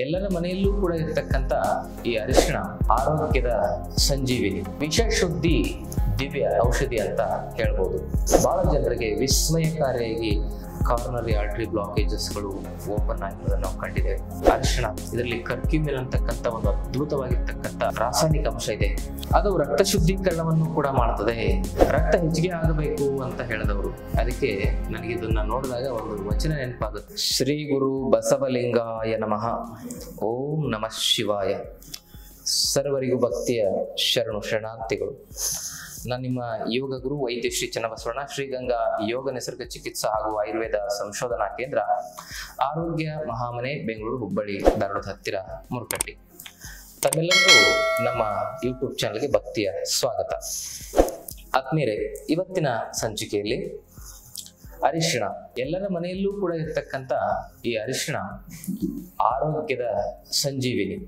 ಎಲ್ಲರ ಮನೆಯಲ್ಲೂ ಕೂಡ ಇರತಕ್ಕಂತ ಈ ಅರಿಶಿಣ ಆರೋಗ್ಯದ ಸಂಜೀವಿನಿ, ವಿಷಶುದ್ಧಿ ದಿವ್ಯ ಔಷಧಿ ಅಂತ ಹೇಳ್ಬೋದು. ಬಹಳ ಜನರಿಗೆ ವಿಸ್ಮಯಕಾರಿಯಾಗಿ ಕಾರ್ನರಿ ಆರ್ಟರಿ ಬ್ಲಾಕೇಜಸ್ಗಳು ಓಪನ್ ಆಗಿರೋದನ್ನು ನಾವು ಕಂಡಿದ್ದೇವೆ. ಅರಿಶಿಣ ಇದರಲ್ಲಿ ಕರ್ಕ್ಯೂಮಿನ್ ಅಂತಕ್ಕಂಥ ಒಂದು ಅದ್ಭುತವಾಗಿರ್ತಕ್ಕಂಥ ರಾಸಾಯನಿಕ ಅಂಶ ಇದೆ. ಅದು ರಕ್ತ ಶುದ್ಧೀಕರಣವನ್ನು ಕೂಡ ಮಾಡ್ತದೆ. ರಕ್ತ ಹೆಚ್ಚಿಗೆ ಆಗಬೇಕು ಅಂತ ಹೇಳಿದವರು, ಅದಕ್ಕೆ ನನಗೆ ಇದನ್ನ ನೋಡಿದಾಗ ಒಂದು ವಚನ ನೆನಪಾಗುತ್ತೆ. ಶ್ರೀ ಗುರು ಬಸವಲಿಂಗಾಯ ನಮಃ. ಓಂ ನಮಃ ಶಿವಾಯ. ಸರ್ವರಿಗೂ ಭಕ್ತಿಯ ಶರಣಾರ್ಥಿಗಳು. ನಾನು ನಿಮ್ಮ ಯೋಗ ಗುರು ವೈದ್ಯ ಶ್ರೀ ಚನ್ನಬಸವಣ್ಣ, ಶ್ರೀಗಂಗಾ ಯೋಗ ನಿಸರ್ಗ ಚಿಕಿತ್ಸಾ ಹಾಗೂ ಆಯುರ್ವೇದ ಸಂಶೋಧನಾ ಕೇಂದ್ರ, ಆರೋಗ್ಯ ಮಹಾಮನೆ, ಬೆಂಗಳೂರು, ಹುಬ್ಬಳ್ಳಿ, ಧಾರವಾಡದ ಹತ್ತಿರ, ಮುರುಕಟ್ಟಿ. ತಮ್ಮೆಲ್ಲರಿಗೂ ನಮ್ಮ ಯೂಟ್ಯೂಬ್ ಚಾನಲ್ಗೆ ಭಕ್ತಿಯ ಸ್ವಾಗತ. ಆತ್ಮೀಯರೇ, ಇವತ್ತಿನ ಸಂಚಿಕೆಯಲ್ಲಿ ಅರಿಶಿಣ, ಎಲ್ಲರ ಮನೆಯಲ್ಲೂ ಕೂಡ ಇರತಕ್ಕಂಥ ಈ ಅರಿಶಿಣ ಆರೋಗ್ಯದ ಸಂಜೀವಿನಿ,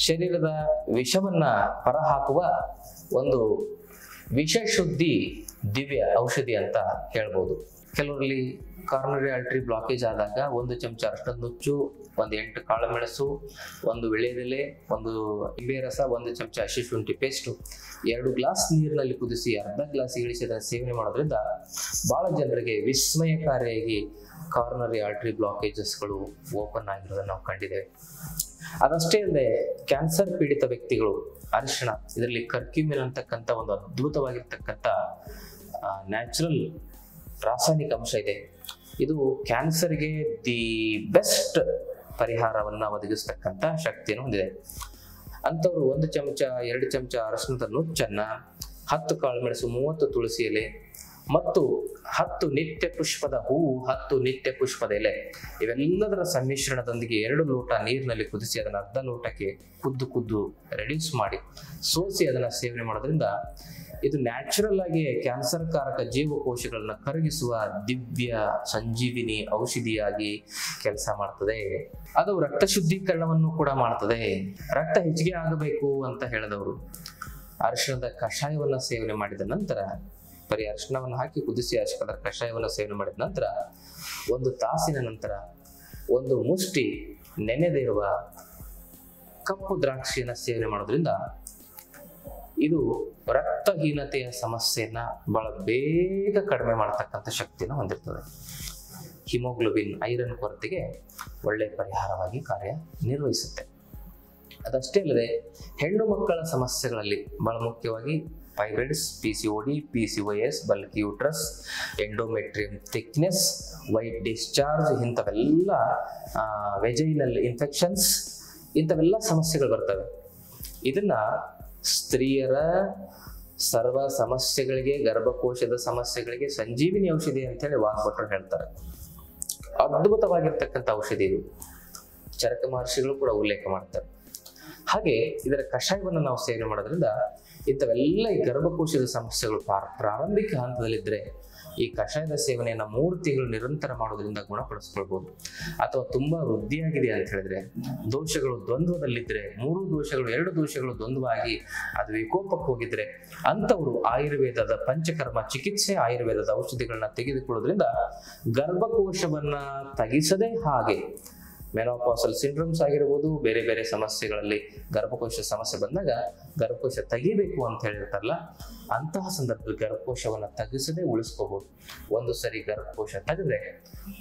ಶರೀರದ ವಿಷವನ್ನ ಹೊರಹಾಕುವ ಒಂದು ವಿಷಶುದ್ಧಿ ದಿವ್ಯ ಔಷಧಿ ಅಂತ ಹೇಳ್ಬೋದು. ಕೆಲವರಲ್ಲಿ ಕಾರ್ನರಿ ಆರ್ಟರಿ ಬ್ಲಾಕೇಜ್ ಆದಾಗ 1 ಚಮಚ ಅರಿಶಿಣದ ನುಚ್ಚು, 8 ಕಾಳುಮೆಣಸು, 1 ವಿಳೆದೆಲೆ, 1 ನಿಂಬೆ ರಸ, 1 ಚಮಚ ಹಸಿ ಶುಂಠಿ ಪೇಸ್ಟು, 2 ಗ್ಲಾಸ್ ನೀರಿನಲ್ಲಿ ಕುದಿಸಿ ಅರ್ಧ ಗ್ಲಾಸ್ ಇಳಿಸಿ ಅದನ್ನು ಸೇವನೆ ಮಾಡೋದ್ರಿಂದ ಬಹಳ ಜನರಿಗೆ ವಿಸ್ಮಯಕಾರಿಯಾಗಿ ಕಾರ್ನರಿ ಆರ್ಟರಿ ಬ್ಲಾಕೇಜಸ್ಗಳು ಓಪನ್ ಆಗಿರೋದನ್ನು ನಾವು ಕಂಡಿದ್ದೇವೆ. ಅದಷ್ಟೇ ಅಲ್ಲದೆ ಕ್ಯಾನ್ಸರ್ ಪೀಡಿತ ವ್ಯಕ್ತಿಗಳು ಅರಿಶಿಣ ಇದರಲ್ಲಿ ಕರ್ಕ್ಯೂಮಿನ್ ಅಂತಕ್ಕಂಥ ಒಂದು ಅದ್ಭುತವಾಗಿರ್ತಕ್ಕಂಥ ನ್ಯಾಚುರಲ್ ರಾಸಾಯನಿಕ ಅಂಶ ಇದೆ. ಇದು ಕ್ಯಾನ್ಸರ್ಗೆ ದಿ ಬೆಸ್ಟ್ ಪರಿಹಾರವನ್ನ ಒದಗಿಸ್ತಕ್ಕಂಥ ಶಕ್ತಿಯನ್ನು ಹೊಂದಿದೆ. ಅಂಥವ್ರು 1 ಚಮಚ 2 ಚಮಚ ಅರಿಶಿಣದ ನುಚ್ಚನ್ನ, 10 ಕಾಳುಮೆಣಸು, 30 ತುಳಸಿ ಎಲೆ ಮತ್ತು 10 ನಿತ್ಯ ಪುಷ್ಪದ ಹೂವು, 10 ನಿತ್ಯ ಪುಷ್ಪದ ಎಲೆ, ಇವೆಲ್ಲದರ ಸಮ್ಮಿಶ್ರಣದೊಂದಿಗೆ 2 ಲೋಟ ನೀರಿನಲ್ಲಿ ಕುದಿಸಿ ಅದನ್ನು ಅರ್ಧ ಲೋಟಕ್ಕೆ ಖುದ್ದು ರೆಡ್ಯೂಸ್ ಮಾಡಿ ಸೋಸಿ ಅದನ್ನ ಸೇವನೆ ಮಾಡೋದ್ರಿಂದ ಇದು ನ್ಯಾಚುರಲ್ ಆಗಿ ಕ್ಯಾನ್ಸರ್ ಕಾರಕ ಜೀವಕೋಶಗಳನ್ನ ಕರಗಿಸುವ ದಿವ್ಯ ಸಂಜೀವಿನಿ ಔಷಧಿಯಾಗಿ ಕೆಲಸ ಮಾಡ್ತದೆ. ಅದು ರಕ್ತ ಶುದ್ಧೀಕರಣವನ್ನು ಕೂಡ ಮಾಡ್ತದೆ. ರಕ್ತ ಹೆಚ್ಚಿಗೆ ಆಗಬೇಕು ಅಂತ ಹೇಳಿದವರು ಅರಿಶಿಣದ ಕಷಾಯವನ್ನ ಸೇವನೆ ಮಾಡಿದ ನಂತರ, ಬರೀ ಅರಿಶಿಣವನ್ನು ಹಾಕಿ ಕುದಿಸಿ ಅದರ ಕಷಾಯವನ್ನು ಸೇವನೆ ಮಾಡಿದ ನಂತರ 1 ತಾಸಿನ ನಂತರ 1 ಮುಷ್ಟಿ ನೆನೆದಿರುವ ಕಪ್ಪು ದ್ರಾಕ್ಷಿಯನ್ನ ಸೇವನೆ ಮಾಡೋದ್ರಿಂದ ಇದು ರಕ್ತಹೀನತೆಯ ಸಮಸ್ಯೆಯನ್ನ ಬಹಳ ಬೇಗ ಕಡಿಮೆ ಮಾಡತಕ್ಕಂಥ ಶಕ್ತಿಯನ್ನು ಹೊಂದಿರ್ತದೆ. ಹಿಮೋಗ್ಲೋಬಿನ್, ಐರನ್ ಕೊರತೆಗೆ ಒಳ್ಳೆ ಪರಿಹಾರವಾಗಿ ಕಾರ್ಯ ನಿರ್ವಹಿಸುತ್ತೆ. ಅದಷ್ಟೇ ಅಲ್ಲದೆ ಹೆಣ್ಣು ಮಕ್ಕಳ ಸಮಸ್ಯೆಗಳಲ್ಲಿ ಬಹಳ ಮುಖ್ಯವಾಗಿ fibroids, PCOD, PCOS, bulky uterus, endometrium thickness, white discharge, ಇಂಥವೆಲ್ಲ ವೆಜೈನಲ್ ಇನ್ಫೆಕ್ಷನ್ಸ್, ಇಂಥವೆಲ್ಲ ಸಮಸ್ಯೆಗಳು ಬರ್ತವೆ. ಇದನ್ನ ಸ್ತ್ರೀಯರ ಸರ್ವ ಸಮಸ್ಯೆಗಳಿಗೆ, ಗರ್ಭಕೋಶದ ಸಮಸ್ಯೆಗಳಿಗೆ ಸಂಜೀವಿನಿ ಔಷಧಿ ಅಂತೇಳಿ ವಾಗ್ಭಟ್ರು ಹೇಳ್ತಾರೆ. ಅದ್ಭುತವಾಗಿರ್ತಕ್ಕಂಥ ಔಷಧಿ ಇದು. ಚರಕ ಮಹರ್ಷಿಗಳು ಕೂಡ ಉಲ್ಲೇಖ ಮಾಡ್ತಾರೆ. ಹಾಗೆ ಇದರ ಕಷಾಯವನ್ನು ನಾವು ಸೇವನೆ ಮಾಡೋದ್ರಿಂದ ಇಂಥವೆಲ್ಲ ಈ ಗರ್ಭಕೋಶದ ಸಮಸ್ಯೆಗಳು ಪ್ರಾರಂಭಿಕ ಹಂತದಲ್ಲಿದ್ದರೆ ಈ ಕಷಾಯದ ಸೇವನೆಯನ್ನ 3 ತಿಂಗಳು ನಿರಂತರ ಮಾಡೋದ್ರಿಂದ ಗುಣಪಡಿಸ್ಕೊಳ್ಬಹುದು. ಅಥವಾ ತುಂಬಾ ವೃದ್ಧಿಯಾಗಿದೆ ಅಂತ ಹೇಳಿದ್ರೆ, ದೋಷಗಳು ದ್ವಂದ್ವದಲ್ಲಿದ್ರೆ, 2 ದೋಷಗಳು ದ್ವಂದ್ವವಾಗಿ ಅದು ವಿಕೋಪಕ್ಕೆ ಹೋಗಿದ್ರೆ ಅಂಥವ್ರು ಆಯುರ್ವೇದದ ಪಂಚಕರ್ಮ ಚಿಕಿತ್ಸೆ, ಆಯುರ್ವೇದದ ಔಷಧಿಗಳನ್ನ ತೆಗೆದುಕೊಳ್ಳೋದ್ರಿಂದ ಗರ್ಭಕೋಶವನ್ನ ತಗಿಸದೆ, ಹಾಗೆ ಮೆನೋಪಾಸಲ್ ಸಿಂಡ್ರೋಮ್ಸ್ ಆಗಿರ್ಬೋದು, ಬೇರೆ ಬೇರೆ ಸಮಸ್ಯೆಗಳಲ್ಲಿ ಗರ್ಭಕೋಶ ಸಮಸ್ಯೆ ಬಂದಾಗ ಗರ್ಭಕೋಶ ತೆಗಿಬೇಕು ಅಂತ ಹೇಳಿರ್ತಾರಲ್ಲ, ಅಂತಹ ಸಂದರ್ಭದಲ್ಲಿ ಗರ್ಭಕೋಶವನ್ನ ತಗ್ಗಿಸದೆ ಉಳಿಸ್ಕೋಬಹುದು. ಒಂದು ಸರಿ ಗರ್ಭಕೋಶ ತೆಗೆದ್ರೆ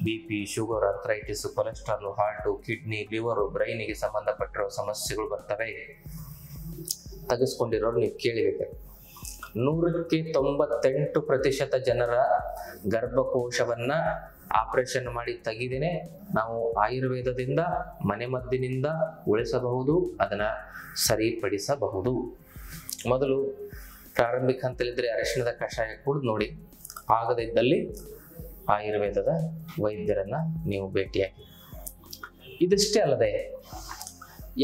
BP, sugar, arthritis, cholesterol, heart, kidney, liver, ಬ್ರೈನಿಗೆ ಸಂಬಂಧಪಟ್ಟಿರೋ ಸಮಸ್ಯೆಗಳು ಬರ್ತವೆ. ತೆಗೆಸ್ಕೊಂಡಿರೋರು ನೀವು ಕೇಳಿಬೇಕು. 100ಕ್ಕೆ 98% ಜನರ ಗರ್ಭಕೋಶವನ್ನ ಆಪರೇಷನ್ ಮಾಡಿ ತೆಗಿದೇನೆ ನಾವು ಆಯುರ್ವೇದದಿಂದ, ಮನೆಮದ್ದಿನಿಂದ ಉಳಿಸಬಹುದು, ಅದನ್ನ ಸರಿಪಡಿಸಬಹುದು. ಮೊದಲು ಪ್ರಾರಂಭಿಕ ಹಂತದಲ್ಲಿದ್ದರೆ ಅರಿಶಿಣದ ಕಷಾಯ ಕುಡಿದು ನೋಡಿ, ಆಗದಿದ್ದಲ್ಲಿ ಆಯುರ್ವೇದದ ವೈದ್ಯರನ್ನ ನೀವು ಭೇಟಿಯಾಗಿ. ಇದಿಷ್ಟೇ ಅಲ್ಲದೆ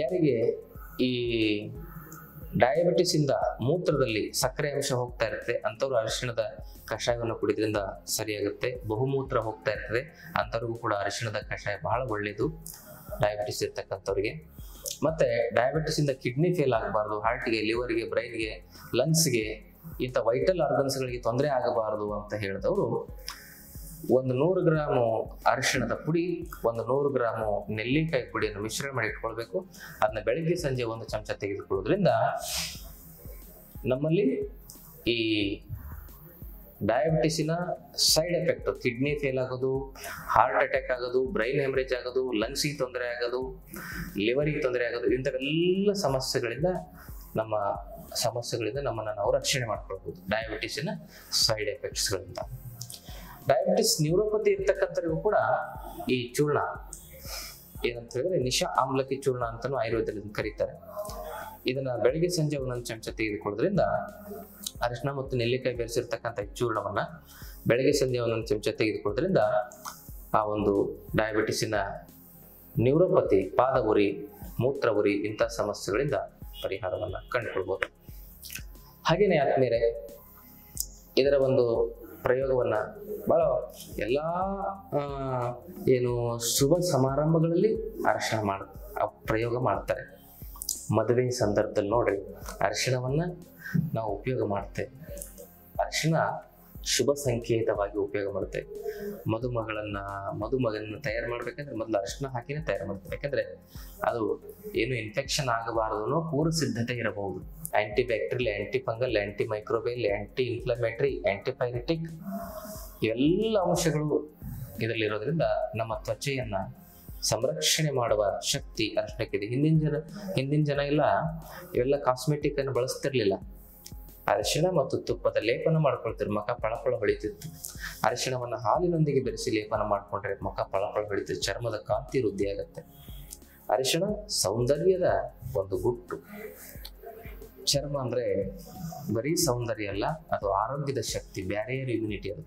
ಯಾರಿಗೆ ಈ ಡಯಾಬಿಟಿಸ್ ಇಂದ ಮೂತ್ರದಲ್ಲಿ ಸಕ್ಕರೆ ಅಂಶ ಹೋಗ್ತಾ ಇರುತ್ತೆ ಅಂಥವ್ರು ಅರಿಶಿಣದ ಕಷಾಯವನ್ನು ಕುಡಿದ್ರಿಂದ ಸರಿಯಾಗುತ್ತೆ. ಬಹುಮೂತ್ರ ಹೋಗ್ತಾ ಇರ್ತದೆ ಅಂಥವ್ರಿಗೂ ಕೂಡ ಅರಿಶಿಣದ ಕಷಾಯ ಬಹಳ ಒಳ್ಳೆಯದು, ಡಯಾಬಿಟಿಸ್ ಇರ್ತಕ್ಕಂಥವ್ರಿಗೆ. ಮತ್ತೆ ಡಯಾಬಿಟಿಸ್ ಇಂದ ಕಿಡ್ನಿ ಫೇಲ್ ಆಗಬಾರ್ದು, ಹಾರ್ಟ್ಗೆ, ಲಿವರ್ಗೆ, ಬ್ರೈನ್ಗೆ, ಲಂಗ್ಸ್ಗೆ, ಇಂಥ ವೈಟಲ್ ಆರ್ಗನ್ಸ್ಗಳಿಗೆ ತೊಂದರೆ ಆಗಬಾರದು ಅಂತ ಹೇಳಿದವರು 100 ಗ್ರಾಮು ಅರಿಶಿಣದ ಪುಡಿ, 100 ಗ್ರಾಮು ನೆಲ್ಲಿಕಾಯಿ ಪುಡಿಯನ್ನು ಮಿಶ್ರಣ ಮಾಡಿ ಇಟ್ಕೊಳ್ಬೇಕು. ಅದನ್ನ ಬೆಳಿಗ್ಗೆ ಸಂಜೆ 1 ಚಮಚ ತೆಗೆದುಕೊಳ್ಳೋದ್ರಿಂದ ನಮ್ಮಲ್ಲಿ ಈ ಡಯಾಬಿಟಿಸಿನ ಸೈಡ್ ಎಫೆಕ್ಟ್, ಕಿಡ್ನಿ ಫೇಲ್ ಆಗೋದು, ಹಾರ್ಟ್ ಅಟ್ಯಾಕ್ ಆಗೋದು, ಬ್ರೈನ್ ಹೆಮರೇಜ್ ಆಗೋದು, ಲಂಗ್ಸಿಗೆ ತೊಂದರೆ ಆಗೋದು, ಲಿವರಿಗೆ ತೊಂದರೆ ಆಗೋದು, ಇಂಥವೆಲ್ಲ ಸಮಸ್ಯೆಗಳಿಂದ ನಮ್ಮನ್ನು ನಾವು ರಕ್ಷಣೆ ಮಾಡ್ಕೊಳ್ಬಹುದು ಡಯಾಬಿಟಿಸಿನ ಸೈಡ್ ಎಫೆಕ್ಟ್ಸ್ಗಳಿಂದ. ಡಯಾಬಿಟಿಸ್ ನ್ಯೂರೋಪತಿ ಇರ್ತಕ್ಕಂಥವ್ರಿಗೂ ಕೂಡ ಈ ಚೂರ್ಣ ಏನಂತ ಹೇಳಿದ್ರೆ ನಿಶಾ ಆಮ್ಲಕಿ ಚೂರ್ಣ ಅಂತಾನು ಆಯುರ್ವೇದದಲ್ಲಿ ಕರೀತಾರೆ. ಇದನ್ನ ಬೆಳಿಗ್ಗೆ ಸಂಜೆ 1 ಚಮಚ ತೆಗೆದುಕೊಳ್ಳೋದ್ರಿಂದ ಅರಿಶಿನ ಮತ್ತು ನೆಲ್ಲಿಕಾಯಿ ಬೆರೆಸಿರ್ತಕ್ಕಂಥ ಚೂರ್ಣವನ್ನ ಬೆಳಗ್ಗೆ ಸಂಜೆ 1 ಚಮಚ ತೆಗೆದುಕೊಳ್ಳೋದ್ರಿಂದ ಆ ಒಂದು ಡಯಾಬಿಟಿಸಿನ ನ್ಯೂರೋಪತಿ, ಪಾದ ಉರಿ, ಮೂತ್ರ ಉರಿ ಇಂಥ ಸಮಸ್ಯೆಗಳಿಂದ ಪರಿಹಾರವನ್ನ ಕಂಡುಕೊಳ್ಬಹುದು. ಹಾಗೇನೆ ಆದ್ಮೇಲೆ ಇದರ ಒಂದು ಪ್ರಯೋಗವನ್ನ ಬಹಳ ಎಲ್ಲಾ ಏನು ಶುಭ ಸಮಾರಂಭಗಳಲ್ಲಿ ಅರಿಶಿಣ ಪ್ರಯೋಗ ಮಾಡ್ತಾರೆ. ಮದುವೆ ಸಂದರ್ಭದಲ್ಲಿ ನೋಡ್ರಿ ಅರಿಶಿಣವನ್ನ ನಾವು ಉಪಯೋಗ ಮಾಡ್ತೇವೆ. ಅರಿಶಿಣ ಶುಭ ಸಂಕೇತವಾಗಿ ಉಪಯೋಗ ಮಾಡ್ತೇವೆ. ಮದುಮಗನನ್ನ ತಯಾರು ಮಾಡ್ಬೇಕಂದ್ರೆ ಮೊದಲು ಅರಿಶಿಣ ಹಾಕಿನೇ ತಯಾರು ಮಾಡ್ತೇವೆ. ಯಾಕಂದ್ರೆ ಅದು ಏನು ಇನ್ಫೆಕ್ಷನ್ ಆಗಬಾರದು ಅನ್ನೋ ಪೂರ್ವ ಸಿದ್ಧತೆ ಇರಬಹುದು. Anti bacterial, aunty fungal, anti microbial, aunty inflammatory, antipyretic ಇವೆಲ್ಲ ಅಂಶಗಳು ಇದರಲ್ಲಿರೋದ್ರಿಂದ ನಮ್ಮ ತ್ವಚೆಯನ್ನ ಸಂರಕ್ಷಣೆ ಮಾಡುವ ಶಕ್ತಿ ಅರಿಶಿಣಕ್ಕಿದೆ. ಹಿಂದಿನ ಜನ ಎಲ್ಲ ಇವೆಲ್ಲ ಕಾಸ್ಮೆಟಿಕ್ ಅನ್ನು ಬಳಸ್ತಿರ್ಲಿಲ್ಲ. ಅರಿಶಿಣ ಮತ್ತು ತುಪ್ಪದ ಲೇಪನ ಮಾಡ್ಕೊಳ್ತಾರೆ, ಮುಖ ಪಳಪಳ ಹೊಳಿತಿತ್ತು. ಅರಿಶಿಣವನ್ನ ಹಾಲಿನೊಂದಿಗೆ ಬೆರೆಸಿ ಲೇಪನ ಮಾಡ್ಕೊಂಡ್ರೆ ಮುಖ ಪಳಪಳ ಹೊಳಿತಿತ್ತು, ಚರ್ಮದ ಕಾಂತಿ ವೃದ್ಧಿ ಆಗತ್ತೆ. ಅರಿಶಿಣ ಸೌಂದರ್ಯದ ಒಂದು ಗುಟ್ಟು. ಚರ್ಮ ಅಂದ್ರೆ ಬರೀ ಸೌಂದರ್ಯ ಅಲ್ಲ, ಅದು ಆರೋಗ್ಯದ ಶಕ್ತಿ, ಬ್ಯಾರಿಯರ್ ಇಮ್ಯುನಿಟಿ ಅದು.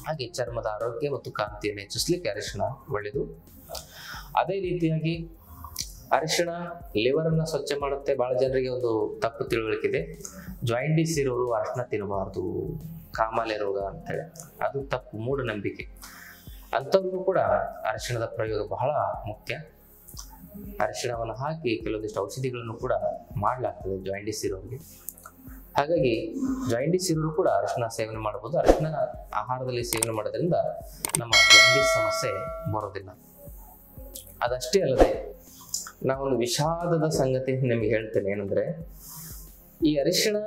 ಹಾಗೆ ಚರ್ಮದ ಆರೋಗ್ಯ ಮತ್ತು ಕಾಂತಿಯನ್ನು ಹೆಚ್ಚಿಸ್ಲಿಕ್ಕೆ ಅರಿಶಿಣ ಒಳ್ಳೆಯದು. ಅದೇ ರೀತಿಯಾಗಿ ಅರಿಶಿಣ ಲಿವರ್ ಅನ್ನ ಸ್ವಚ್ಛ ಮಾಡುತ್ತೆ. ಬಹಳ ಜನರಿಗೆ ಒಂದು ತಪ್ಪು ತಿಳುವಳಿಕೆ, ಜಾಯಿಂಡಿಸ್ ಇರೋರು ಅರಿಶಿಣ ತಿನ್ನಬಾರ್ದು, ಕಾಮಾಲೆ ರೋಗ ಅಂತೇಳಿ. ಅದು ತಪ್ಪು ಮೂಢನಂಬಿಕೆ. ಅಂಥವ್ರಿಗೂ ಕೂಡ ಅರಿಶಿಣದ ಪ್ರಯೋಗ ಬಹಳ ಮುಖ್ಯ. ಅರಿಶಿಣವನ್ನು ಹಾಕಿ ಕೆಲವೊಂದಿಷ್ಟು ಔಷಧಿಗಳನ್ನು ಕೂಡ ಮಾಡಲಾಗ್ತದೆ ಜಾಯಿಂಡಿಸ್ ಇರೋರಿಗೆ. ಹಾಗಾಗಿ ಜಾಯಿಂಡಿಸ್ ಇರೋರು ಕೂಡ ಅರಿಶಿಣ ಸೇವನೆ ಮಾಡಬಹುದು. ಅರಿಶಿಣ ಆಹಾರದಲ್ಲಿ ಸೇವನೆ ಮಾಡೋದ್ರಿಂದ ನಮ್ಮ ಜಾಯಿಂಡಿಸ್ ಸಮಸ್ಯೆ ಬರೋದಿಲ್ಲ. ಅದಷ್ಟೇ ಅಲ್ಲದೆ ನಾವೊಂದು ವಿಷಾದದ ಸಂಗತಿ ನಿಮಗೆ ಹೇಳ್ತೇನೆ. ಏನಂದ್ರೆ ಈ ಅರಿಶಿಣ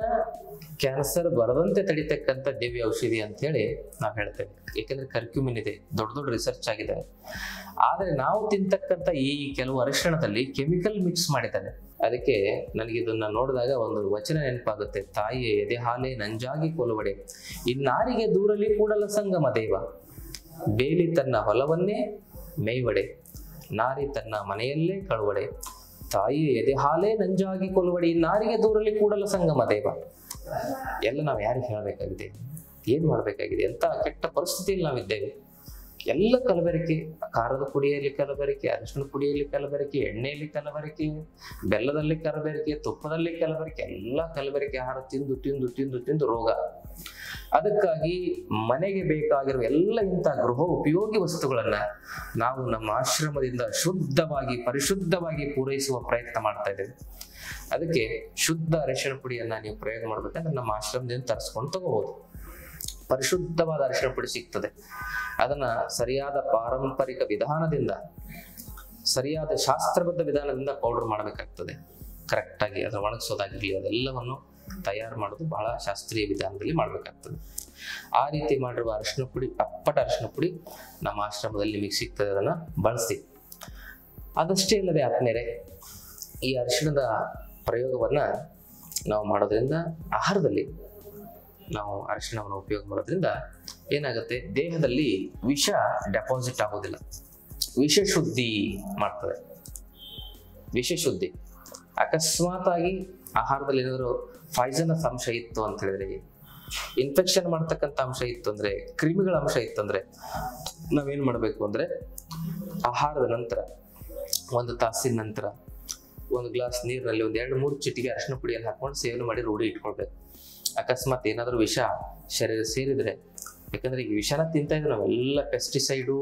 ಕ್ಯಾನ್ಸರ್ ಬರದಂತೆ ತಡಿತಕ್ಕಂಥ ದಿವ್ಯ ಔಷಧಿ ಅಂತ ಹೇಳಿ ನಾವು ಹೇಳ್ತೇವೆ. ಏಕೆಂದ್ರೆ ಕರ್ಕ್ಯೂಮಿನ್ ಇದೆ, ದೊಡ್ಡ ರಿಸರ್ಚ್ ಆಗಿದೆ. ಆದ್ರೆ ನಾವು ತಿಂತಕ್ಕಂಥ ಈ ಕೆಲವು ಅರಿಶಿಣದಲ್ಲಿ ಕೆಮಿಕಲ್ ಮಿಕ್ಸ್ ಮಾಡಿದ್ದಾರೆ. ಅದಕ್ಕೆ ನನಗೆ ಇದನ್ನ ನೋಡಿದಾಗ ಒಂದು ವಚನ ನೆನಪಾಗುತ್ತೆ. ತಾಯಿಯೇ ಎದೆ ಹಾಲೆ ನಂಜಾಗಿ ಕೊಲುವಡೆ, ಇನ್ನಾರಿಗೆ ದೂರಲಿ ಕೂಡಲ ಸಂಗಮ ದೇವ, ಬೇಲಿ ತನ್ನ ಹೊಲವನ್ನೇ ಮೇಯ್ವಡೆ, ನಾರಿ ತನ್ನ ಮನೆಯಲ್ಲೇ ಕಳುವಡೆ, ತಾಯಿಯೇ ಎದೆ ಹಾಲೇ ನಂಜಾಗಿ ಕೊಲುವಡೆ, ಇನ್ನಾರಿಗೆ ದೂರಲಿ ಕೂಡಲ ಸಂಗಮ ದೇವ. ಎಲ್ಲ ನಾವು ಯಾರಿಗೆ ಹೇಳಬೇಕಾಗಿದೆ, ಏನ್ ಮಾಡ್ಬೇಕಾಗಿದೆ, ಎಂತ ಕೆಟ್ಟ ಪರಿಸ್ಥಿತಿಯಲ್ಲಿ ನಾವಿದ್ದೇವೆ. ಎಲ್ಲ ಕಲಬೆರಕೆ, ಖಾರದ ಪುಡಿಯಲ್ಲಿ ಕಲಬೆರಕೆ, ಅರಿಶಿಣ ಪುಡಿಯಲ್ಲಿ ಕಲಬೆರಕೆ, ಎಣ್ಣೆಯಲ್ಲಿ ಕಲಬೆರಕೆ, ಬೆಲ್ಲದಲ್ಲಿ ಕಲಬೆರಕೆ, ತುಪ್ಪದಲ್ಲಿ ಕಲಬೆರಕೆ, ಎಲ್ಲ ಕಲಬೆರಕೆ ಆಹಾರ ತಿಂದು ತಿಂದು ತಿಂದು ತಿಂದು ರೋಗ. ಅದಕ್ಕಾಗಿ ಮನೆಗೆ ಬೇಕಾಗಿರುವ ಎಲ್ಲ ಇಂಥ ಗೃಹ ಉಪಯೋಗಿ ವಸ್ತುಗಳನ್ನ ನಾವು ನಮ್ಮ ಆಶ್ರಮದಿಂದ ಶುದ್ಧವಾಗಿ ಪರಿಶುದ್ಧವಾಗಿ ಪೂರೈಸುವ ಪ್ರಯತ್ನ ಮಾಡ್ತಾ ಇದ್ದೇವೆ. ಅದಕ್ಕೆ ಶುದ್ಧ ಅರಿಶಿಣ ಪುಡಿಯನ್ನ ನೀವು ಪ್ರಯೋಗ ಮಾಡ್ಬೇಕಂದ್ರೆ ನಮ್ಮ ಆಶ್ರಮದಿಂದ ತರಿಸ್ಕೊಂಡು ತಗೋಬಹುದು. ಪರಿಶುದ್ಧವಾದ ಅರಿಶಿಣ ಪುಡಿ ಸಿಗ್ತದೆ. ಅದನ್ನ ಸರಿಯಾದ ಪಾರಂಪರಿಕ ವಿಧಾನದಿಂದ, ಸರಿಯಾದ ಶಾಸ್ತ್ರಬದ್ಧ ವಿಧಾನದಿಂದ ಪೌಡರ್ ಮಾಡಬೇಕಾಗ್ತದೆ. ಕರೆಕ್ಟ್ ಆಗಿ ಅದನ್ನ ಒಣಗಿಸೋದಾಗಿರ್ಲಿ, ಅದೆಲ್ಲವನ್ನು ತಯಾರು ಮಾಡೋದು ಬಹಳ ಶಾಸ್ತ್ರೀಯ ವಿಧಾನದಲ್ಲಿ ಮಾಡ್ಬೇಕಾಗ್ತದೆ. ಆ ರೀತಿ ಮಾಡಿರುವ ಅರಿಶಿಣ ಪುಡಿ, ಅಪ್ಪಟ ಅರಿಶಿಣ ಪುಡಿ ನಮ್ಮ ಆಶ್ರಮದಲ್ಲಿ ನಿಮಗೆ ಸಿಗ್ತದೆ. ಅದನ್ನ ಬಳಸಿ. ಅದಷ್ಟೇ ಇಲ್ಲದೆ ಆದ್ಮೇಲೆ ಈ ಅರಿಶಿಣದ ಪ್ರಯೋಗವನ್ನ ನಾವು ಮಾಡೋದ್ರಿಂದ, ಆಹಾರದಲ್ಲಿ ನಾವು ಅರಿಶಿಣವನ್ನು ಉಪಯೋಗ ಮಾಡೋದ್ರಿಂದ ಏನಾಗುತ್ತೆ, ದೇಹದಲ್ಲಿ ವಿಷ ಡೆಪಾಸಿಟ್ ಆಗೋದಿಲ್ಲ. ವಿಷ ಶುದ್ಧಿ ಮಾಡ್ತದೆ. ವಿಷ ಶುದ್ಧಿ ಅಕಸ್ಮಾತ್ ಆಗಿ ಆಹಾರದಲ್ಲಿ ಏನಾದರೂ ಪಾಯ್ಸನಸ್ ಅಂಶ ಇತ್ತು ಅಂತ ಹೇಳಿದ್ರೆ, ಇನ್ಫೆಕ್ಷನ್ ಮಾಡ್ತಕ್ಕಂಥ ಅಂಶ ಇತ್ತು ಅಂದ್ರೆ, ಕ್ರಿಮಿಗಳ ಅಂಶ ಇತ್ತು ಅಂದ್ರೆ ನಾವೇನ್ ಮಾಡ್ಬೇಕು ಅಂದ್ರೆ, ಆಹಾರದ ನಂತರ 1 ತಾಸಿನ ನಂತರ 1 ಗ್ಲಾಸ್ ನೀರಿನಲ್ಲಿ 2-3 ಚಿಟಿಕೆ ಅರಿಶಿಣ ಪುಡಿಯನ್ನು ಹಾಕೊಂಡು ಸೇವನೆ ಮಾಡಿ ರೂಢಿ ಇಟ್ಕೊಳ್ಬೇಕು. ಅಕಸ್ಮಾತ್ ಏನಾದರೂ ವಿಷ ಶರೀರ ಸೇರಿದ್ರೆ, ಯಾಕಂದ್ರೆ ಈಗ ವಿಷನ ತಿಂತಾ ಇದ್ರೆ ನಾವೆಲ್ಲ ಪೆಸ್ಟಿಸೈಡು,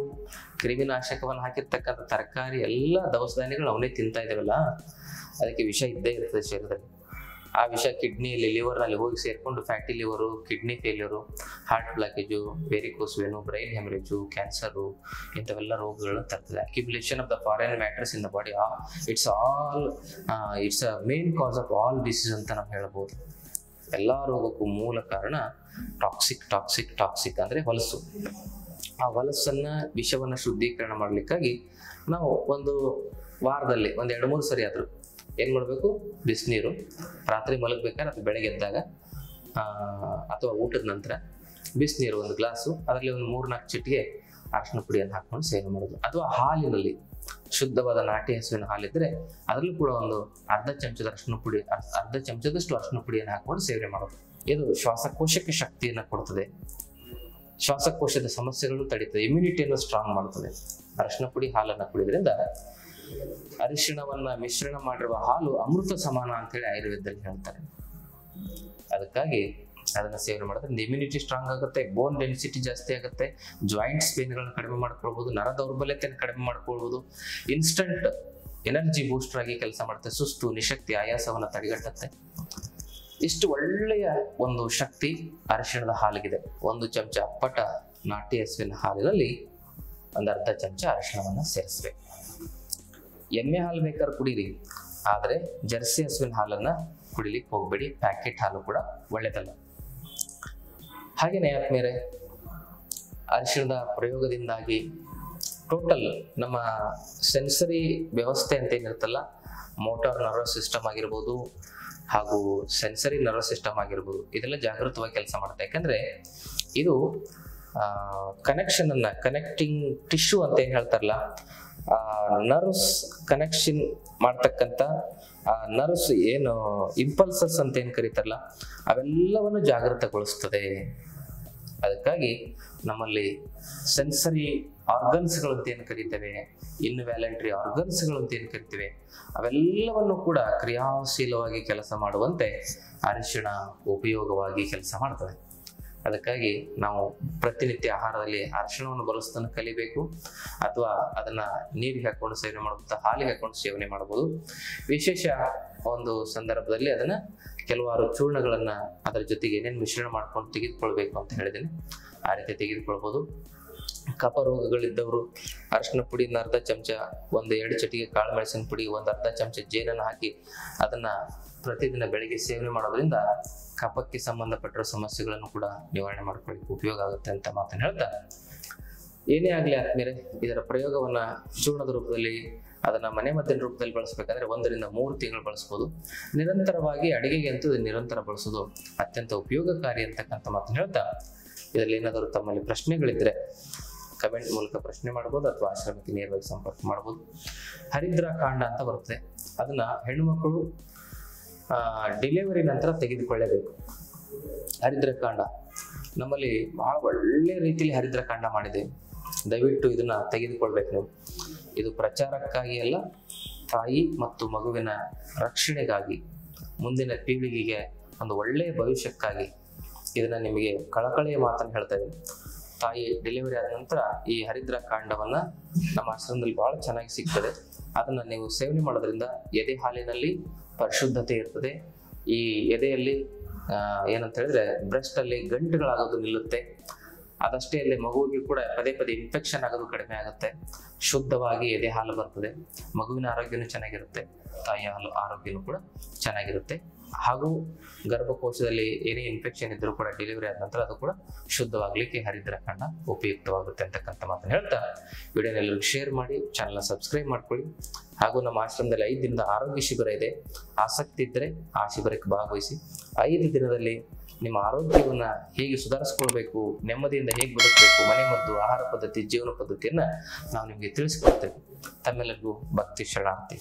ಕ್ರಿಮಿನಾಶಕವನ್ನು ಹಾಕಿರ್ತಕ್ಕಂಥ ತರಕಾರಿ ಎಲ್ಲ ದವಸ ಧಾನ್ಯಗಳು ಅವನೇ ತಿಂತಾ ಇದ್ದೇವಲ್ಲ, ಅದಕ್ಕೆ ವಿಷ ಇದ್ದೇ ಇರ್ತದೆ ಶರೀರದಲ್ಲಿ. ಆ ವಿಷ ಕಿಡ್ನಿಯಲ್ಲಿ ಲಿವರ್ನಲ್ಲಿ ಹೋಗಿ ಸೇರಿಕೊಂಡು fatty liver, kidney failure, heart blockage, varicose vein, brain haemorrhage, cancer ಇಂಥವೆಲ್ಲ ರೋಗಗಳನ್ನು ತರ್ತದೆ. Accumulation of the foreign matters in the body it's a main cause of all disease ಅಂತ ನಾವು ಹೇಳ್ಬೋದು. ಎಲ್ಲ ರೋಗಕ್ಕೂ ಮೂಲ ಕಾರಣ ಟಾಕ್ಸಿಕ್ ಅಂದರೆ ಹೊಲಸು. ಆ ಹೊಲಸನ್ನ ವಿಷವನ್ನ ಶುದ್ಧೀಕರಣ ಮಾಡ್ಲಿಕ್ಕಾಗಿ ನಾವು ಒಂದು ವಾರದಲ್ಲಿ 1-2-3 ಸರಿ ಆದರೂ ಏನು ಮಾಡಬೇಕು, ಬಿಸಿನೀರು ರಾತ್ರಿ ಮಲಗಬೇಕಾದ್ರೆ ಅಥವಾ ಬೆಳಗ್ಗೆ ಎದ್ದಾಗ ಅಥವಾ ಊಟದ ನಂತರ ಬಿಸಿನೀರು 1 ಗ್ಲಾಸು, ಅದರಲ್ಲಿ ಒಂದು 3-4 ಚಿಟಿಕೆ ಅರಿಶಿನ ಪುಡಿಯನ್ನು ಹಾಕೊಂಡು ಸೇವನೆ ಮಾಡೋದು. ಅಥವಾ ಹಾಲಿನಲ್ಲಿ ಶುದ್ಧವಾದ ನಾಟಿ ಹಸುವಿನ ಹಾಲಿದ್ರೆ ಅದರಲ್ಲೂ ಕೂಡ ಒಂದು ಅರ್ಧ ಚಮಚದಷ್ಟು ಅರಿಶಿನ ಪುಡಿಯನ್ನು ಹಾಕೊಂಡು ಸೇವನೆ ಮಾಡೋದು. ಇದು ಶ್ವಾಸಕೋಶಕ್ಕೆ ಶಕ್ತಿಯನ್ನು ಕೊಡ್ತದೆ, ಶ್ವಾಸಕೋಶದ ಸಮಸ್ಯೆಗಳು ತಡೀತದೆ, ಇಮ್ಯುನಿಟಿಯನ್ನು ಸ್ಟ್ರಾಂಗ್ ಮಾಡ್ತದೆ. ಅರಿಶಿನ ಪುಡಿ ಹಾಲನ್ನು ಕುಡಿದ್ರಿಂದ ಅರಿಶಿಣವನ್ನ ಮಿಶ್ರಣ ಮಾಡಿರುವ ಹಾಲು ಅಮೃತ ಸಮಾನ ಅಂತೇಳಿ ಆಯುರ್ವೇದದಲ್ಲಿ ಹೇಳ್ತಾರೆ. ಅದಕ್ಕಾಗಿ ಅದನ್ನ ಸೇವನೆ ಮಾಡೋದ್ರಿಂದ ಇಮ್ಯುನಿಟಿ ಸ್ಟ್ರಾಂಗ್ ಆಗುತ್ತೆ, ಬೋನ್ ಡೆನ್ಸಿಟಿ ಜಾಸ್ತಿ ಆಗುತ್ತೆ, ಜಾಯಿಂಟ್ಸ್ ಪೇನ್ಗಳನ್ನ ಕಡಿಮೆ ಮಾಡ್ಕೊಳ್ಬಹುದು, ನರ ದೌರ್ಬಲ್ಯತೆಯನ್ನು ಕಡಿಮೆ ಮಾಡ್ಕೊಳ್ಬಹುದು, ಇನ್ಸ್ಟಂಟ್ ಎನರ್ಜಿ ಬೂಸ್ಟರ್ ಆಗಿ ಕೆಲಸ ಮಾಡುತ್ತೆ, ಸುಸ್ತು, ನಿಶಕ್ತಿ, ಆಯಾಸವನ್ನು ತಡೆಗಟ್ಟುತ್ತೆ. ಇಷ್ಟು ಒಳ್ಳೆಯ ಒಂದು ಶಕ್ತಿ ಅರಿಶಿಣದ ಹಾಲಿಗಿದೆ. 1 ಚಮಚ ಅಪ್ಪಟ ನಾಟಿ ಹಸುವಿನ ಹಾಲಿನಲ್ಲಿ ಒಂದು ಅರ್ಧ ಚಮಚ ಅರಿಶಿಣವನ್ನು ಸೇರಿಸ್ಬೇಕು. ಎಮ್ಮೆ ಹಾಲು ಬೇಕಾದ್ರೆ ಕುಡೀರಿ, ಆದರೆ ಜರ್ಸಿ ಹಸುವಿನ ಹಾಲನ್ನ ಕುಡಿಲಿಕ್ಕೆ ಹೋಗ್ಬೇಡಿ. ಪ್ಯಾಕೆಟ್ ಹಾಲು ಕೂಡ ಒಳ್ಳೆಯದಲ್ಲ. ಹಾಗೇನೆ ಆದ್ಮೇಲೆ ಅರಿಶಿಣದ ಪ್ರಯೋಗದಿಂದಾಗಿ ಟೋಟಲ್ ನಮ್ಮ ಸೆನ್ಸರಿ ವ್ಯವಸ್ಥೆ ಅಂತ ಏನಿರುತ್ತಲ್ಲ, ಮೋಟಾರ್ ನರ್ವಸ್ ಸಿಸ್ಟಮ್ ಆಗಿರ್ಬೋದು ಹಾಗೂ ಸೆನ್ಸರಿ ನರ್ವಸ್ ಸಿಸ್ಟಮ್ ಆಗಿರ್ಬೋದು, ಇದೆಲ್ಲ ಜಾಗೃತವಾಗಿ ಕೆಲಸ ಮಾಡುತ್ತೆ. ಯಾಕಂದ್ರೆ ಇದು ಕನೆಕ್ಟಿಂಗ್ ಟಿಶ್ಯೂ ಅಂತ ಏನ್ ಹೇಳ್ತಾರಲ್ಲ, ನರ್ವ್ಸ್ ಕನೆಕ್ಷನ್ ಮಾಡ್ತಕ್ಕಂಥ ನರ್ವ್ಸ್ ಏನು ಇಂಪಲ್ಸಸ್ ಅಂತ ಏನ್ ಕರೀತಾರಲ್ಲ, ಅವೆಲ್ಲವನ್ನು ಜಾಗೃತಗೊಳಿಸ್ತದೆ. ಅದಕ್ಕಾಗಿ ನಮ್ಮಲ್ಲಿ ಸೆನ್ಸರಿ ಆರ್ಗನ್ಸ್ಗಳು ಅಂತ ಏನು ಕರೀತೇವೆ, ಇನ್ವ್ಯಾಲೆಂಟ್ರಿ ಆರ್ಗನ್ಸ್ಗಳು ಅಂತ ಏನು ಕರಿತೇವೆ, ಅವೆಲ್ಲವನ್ನು ಕೂಡ ಕ್ರಿಯಾಶೀಲವಾಗಿ ಕೆಲಸ ಮಾಡುವಂತೆ ಅರಿಶಿಣ ಉಪಯೋಗವಾಗಿ ಕೆಲಸ ಮಾಡ್ತದೆ. ಅದಕ್ಕಾಗಿ ನಾವು ಪ್ರತಿನಿತ್ಯ ಆಹಾರದಲ್ಲಿ ಅರಿಶಿಣವನ್ನು ಬಳಸೋದನ್ನು ಕಲಿಬೇಕು. ಅಥವಾ ಅದನ್ನ ನೀರಿಗೆ ಹಾಕೊಂಡು ಸೇವನೆ ಮಾಡಬಹುದು, ಹಾಲಿಗೆ ಹಾಕೊಂಡು ಸೇವನೆ ಮಾಡಬಹುದು. ವಿಶೇಷ ಒಂದು ಸಂದರ್ಭದಲ್ಲಿ ಅದನ್ನ ಕೆಲವಾರು ಚೂರ್ಣಗಳನ್ನ ಅದರ ಜೊತೆಗೆ ಏನೇನು ಮಿಶ್ರಣ ಮಾಡ್ಕೊಂಡು ತೆಗೆದುಕೊಳ್ಬೇಕು ಅಂತ ಹೇಳಿದ್ದೇನೆ, ಆ ರೀತಿ ತೆಗೆದುಕೊಳ್ಬಹುದು. ಕಫ ರೋಗಗಳಿದ್ದವರು ಅರಿಶಿನ ಪುಡಿನ ಅರ್ಧ ಚಮಚ, 1-2 ಚಿಟಿಕೆ ಕಾಳು ಮೆಣಸಿನ ಪುಡಿ, 1 ಅರ್ಧ ಚಮಚ ಜೇನನ್ನು ಹಾಕಿ ಅದನ್ನ ಪ್ರತಿದಿನ ಬೆಳಿಗ್ಗೆ ಸೇವನೆ ಮಾಡೋದ್ರಿಂದ ಕಫಕ್ಕೆ ಸಂಬಂಧಪಟ್ಟಿರೋ ಸಮಸ್ಯೆಗಳನ್ನು ಕೂಡ ನಿವಾರಣೆ ಮಾಡ್ಕೊಳ್ಳಿಕ್ಕೆ ಉಪಯೋಗ ಆಗುತ್ತೆ ಅಂತ ಮಾತನ್ನು ಹೇಳ್ತಾ, ಏನೇ ಆಗಲಿ ಆದ್ಮೇಲೆ ಇದರ ಪ್ರಯೋಗವನ್ನ ಚೂರ್ಣದ ರೂಪದಲ್ಲಿ, ಅದನ್ನ ಮನೆಮದ್ದಿನ ರೂಪದಲ್ಲಿ ಬಳಸಬೇಕಾದ್ರೆ 1-3 ತಿಂಗಳು ಬಳಸ್ಬೋದು. ನಿರಂತರವಾಗಿ ಅಡಿಗೆಗೆ ಅಂತೂ ನಿರಂತರ ಬಳಸೋದು ಅತ್ಯಂತ ಉಪಯೋಗಕಾರಿ ಅಂತಕ್ಕಂಥ ಮಾತನ್ನು ಹೇಳ್ತಾ, ಇದರಲ್ಲಿ ಏನಾದರೂ ತಮ್ಮಲ್ಲಿ ಪ್ರಶ್ನೆಗಳಿದ್ರೆ ಕಮೆಂಟ್ ಮೂಲಕ ಪ್ರಶ್ನೆ ಮಾಡ್ಬೋದು ಅಥವಾ ಆಶ್ರಮಕ್ಕೆ ನೇರವಾಗಿ ಸಂಪರ್ಕ ಮಾಡ್ಬೋದು. ಹರಿದ್ರ ಕಾಂಡ ಅಂತ ಬರುತ್ತೆ, ಅದನ್ನ ಹೆಣ್ಣುಮಕ್ಕಳು ಡೆಲಿವರಿ ನಂತರ ತೆಗೆದುಕೊಳ್ಳೇಬೇಕು. ಹರಿದ್ರ ಕಾಂಡ ನಮ್ಮಲ್ಲಿ ಬಹಳ ಒಳ್ಳೆ ರೀತಿಯಲ್ಲಿ ಹರಿದ್ರ ಕಾಂಡ ಮಾಡಿದೆ, ದಯವಿಟ್ಟು ಇದನ್ನ ತೆಗೆದುಕೊಳ್ಬೇಕು ನೀವು. ಇದು ಪ್ರಚಾರಕ್ಕಾಗಿ ಅಲ್ಲ, ತಾಯಿ ಮತ್ತು ಮಗುವಿನ ರಕ್ಷಣೆಗಾಗಿ, ಮುಂದಿನ ಪೀಳಿಗೆಗೆ ಒಂದು ಒಳ್ಳೆಯ ಭವಿಷ್ಯಕ್ಕಾಗಿ ಇದನ್ನ ನಿಮಗೆ ಕಳಕಳಿಯ ಮಾತನ್ನು ಹೇಳ್ತಾ ಇದ್ದೀನಿ. ತಾಯಿ ಡೆಲಿವರಿ ಆದ ನಂತರ ಈ ಹರಿದ್ರ ಕಾಂಡವನ್ನ ನಮ್ಮ ಆಶ್ರಮದಲ್ಲಿ ಬಹಳ ಚೆನ್ನಾಗಿ ಸಿಗ್ತದೆ. ಅದನ್ನ ನೀವು ಸೇವನೆ ಮಾಡೋದ್ರಿಂದ ಎದೆ ಹಾಲಿನಲ್ಲಿ ಪರಿಶುದ್ಧತೆ ಇರ್ತದೆ. ಈ ಎದೆಯಲ್ಲಿ ಏನಂತ ಹೇಳಿದ್ರೆ ಬ್ರೆಸ್ಟ್ ಅಲ್ಲಿ ಗಂಟುಗಳಾಗೋದು ನಿಲ್ಲುತ್ತೆ. ಅದಷ್ಟೇ ಅಲ್ಲೇ ಮಗುವಿಗೆ ಕೂಡ ಪದೇ ಇನ್ಫೆಕ್ಷನ್ ಆಗೋದು ಕಡಿಮೆ ಆಗುತ್ತೆ. ಶುದ್ಧವಾಗಿ ಎದೆ ಹಾಲು ಬರ್ತದೆ, ಮಗುವಿನ ಆರೋಗ್ಯನೂ ಚೆನ್ನಾಗಿರುತ್ತೆ, ತಾಯಿಯ ಹಾಲು ಆರೋಗ್ಯನೂ ಕೂಡ ಚೆನ್ನಾಗಿರುತ್ತೆ. ಹಾಗೂ ಗರ್ಭಕೋಶದಲ್ಲಿ ಏನೇ ಇನ್ಫೆಕ್ಷನ್ ಇದ್ರೂ ಕೂಡ ಡೆಲಿವರಿ ಆದ ನಂತರ ಅದು ಕೂಡ ಶುದ್ಧವಾಗ್ಲಿಕ್ಕೆ ಹರಿದ್ರ ಕಾಂಡ ಉಪಯುಕ್ತವಾಗುತ್ತೆ ಅಂತಕ್ಕಂಥ ಮಾತನ್ನು ಹೇಳ್ತಾ, ವಿಡಿಯೋನ ಎಲ್ಲರಿಗೂ ಶೇರ್ ಮಾಡಿ, ಚಾನಲ್ನ ಸಬ್ಸ್ಕ್ರೈಬ್ ಮಾಡ್ಕೊಳ್ಳಿ. ಹಾಗೂ ನಮ್ಮ ಆಶ್ರಮದಲ್ಲಿ 5 ದಿನದ ಆರೋಗ್ಯ ಶಿಬಿರ ಇದೆ. ಆಸಕ್ತಿ ಇದ್ದರೆ ಆ ಶಿಬಿರಕ್ಕೆ ಭಾಗವಹಿಸಿ. 5 ದಿನದಲ್ಲಿ ನಿಮ್ಮ ಆರೋಗ್ಯವನ್ನ ಹೇಗೆ ಸುಧಾರಿಸ್ಕೊಳ್ಬೇಕು, ನೆಮ್ಮದಿಯಿಂದ ಹೇಗೆ ಬದುಕಬೇಕು, ಮನೆ ಮದ್ದು, ಆಹಾರ ಪದ್ಧತಿ, ಜೀವನ ಪದ್ಧತಿಯನ್ನ ನಾವು ನಿಮಗೆ ತಿಳಿಸ್ಕೊಡ್ತೇವೆ. ತಮ್ಮೆಲ್ಲರಿಗೂ ಭಕ್ತಿ ಶರಣಾರ್ಥಿ.